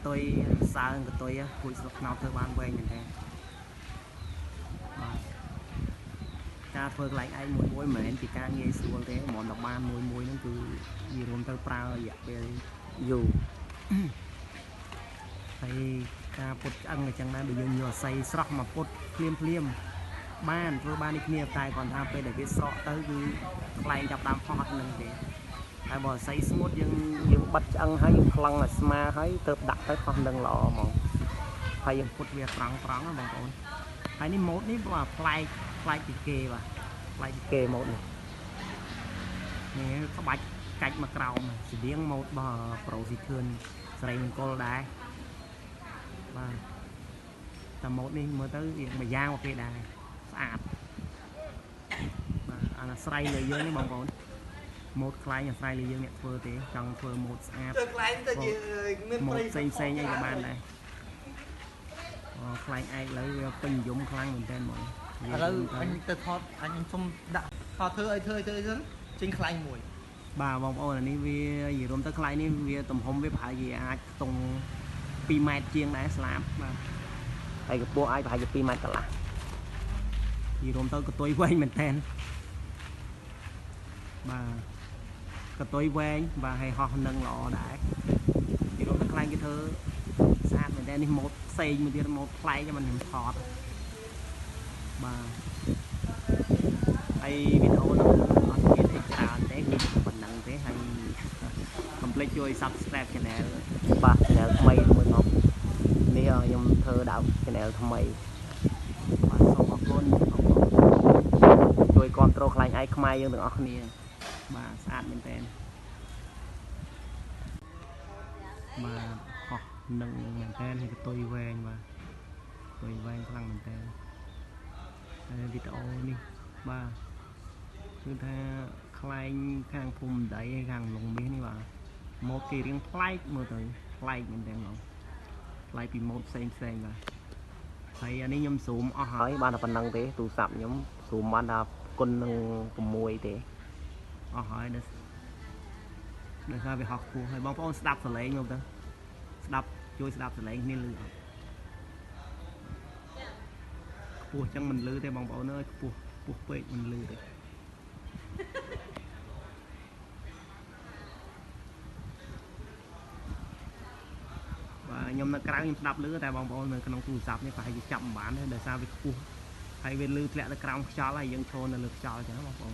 តុយសើកតុយពូជស្លឹកខ្នោតធ្វើបានវែងមែនទេការធ្វើកន្លែងឯងមួយមិនមែនជាការងាយស្រួលទេហ្មងដល់បានមួយហ្នឹងគឺវារួមទៅប្រើរយៈពេលយូរហើយការពុតឆ្អឹងអញ្ចឹងដែរបើយើងយកអាស័យស្រស់មកពុតភ្លាមបានធ្វើបាននេះគ្នាតែគាត់ថាពេលដែលវាស្រក់ទៅគឺខ្លែងចាប់ដើមហោះអត់នឹងទេហើយបើអាស័យស្ងួតយើងបិទឆ្អឹងហើយយើងខ្លឹងឲ្យស្មាហើយទៅដាក់ទៅខុសនឹងល្អហ្មងហើយយើងពុតវាត្រង់បងប្អូនហើយនេះម៉ូតនេះបាទប្លែកពីគេបាទប្លែកពីគេម៉ូតនេះក្បាច់កាច់មកក្រោមស្តៀងម៉ូតរបស់ប្រូស៊ីធឿនស្រីមង្គលដែរបាទតែម៉ូតនេះមើលទៅមួយយ៉ាងមកគេដែរស្អាតបាទអាស្រ័យលើយើងនេះបងប្អូនម៉ូតខ្លែងអាស្រ័យលើយើងអ្នកធ្វើទេចង់ធ្វើម៉ូតស្អាតខ្លែងទៅជាម៉ូតផ្សេងអីក៏បានដែរខ្លែងឯកលើវាពេញនិយមខ្លាំងមែនទែនហ្មងឥឡូវអញទៅថតអញសុំដាក់ថតធ្វើចឹងចេញខ្លែងមួយបាទបងប្អូនអានេះវានិយាយរួមទៅខ្លែងនេះវាទំហំវាប្រហែលជាអាចខ្ទង់2ម៉ែត្រជាងដែរស្លាបបាទហើយកម្ពស់អាចប្រហែលជា2ម៉ែត្រកន្លះនិយាយរួមទៅកតុយវែងមែនទែនបាទកតុយវែងបាទហើយហោះនឹងល្អដែរនិយាយរួមទៅខ្លែងគេធ្វើស្អាតមែនទែននេះម៉ូតផ្សេងមួយទៀតម៉ូតប្លែកមិនខ្ញុំថតបាទហើយវីដេអូនោះអត់មានអីច្រើនទេគឺប៉ុណ្ណឹងទេហើយកុំភ្លេចជួយ Subscribe Channel បាទ Channel ថ្មីមួយមកនេះខ្ញុំធ្វើដាក់ Channel ថ្មីបាទសូមអរគុណជួយគ្រប់គ្រងខ្លែងឯកខ្មែរយើងទាំងអស់គ្នាបាទស្អាតមែនទែនបាទហោះនឹងមែនទែនហើយកតុយវែងបាទកតុយវែងខ្លាំងមែនទែនហើយវីដេអូនេះបាទគឺថាខ្លែងខាងភូមិដីខាងលងមាសនេះបាទម៉ូតគេរៀងប្លែកមើលទៅប្លែកមែនទែនបងប្លែកពីម៉ូតផ្សេងបាទហើយអានេះខ្ញុំស៊ូមអស់ហើយបានតែប៉ុណ្្នឹងទេទូរស័ព្ទខ្ញុំស៊ូមបានតែគុណនឹង6ទេអស់ហើយដោយសារវាហោះខ្ពស់ហើយបងប្អូនស្ដាប់សលេងមកទៅជួយស្ដាប់សលេងគ្នាលឺអត់ខ្ពស់ចឹងមិនលឺទេបងប្អូនអើយខ្ពស់ពេកមិនលឺទេបាទខ្ញុំនៅក្រៅខ្ញុំស្ដាប់លឺតែបងប្អូននៅក្នុងទូរស័ព្ទនេះប្រហែលជាចាប់មិនបានទេដោយសារវាខ្ពស់ហើយវាលឺធ្លាក់ទៅក្រោមខ្យល់ហើយយើងឈរនៅលើខ្យល់ចឹងបងប្អូន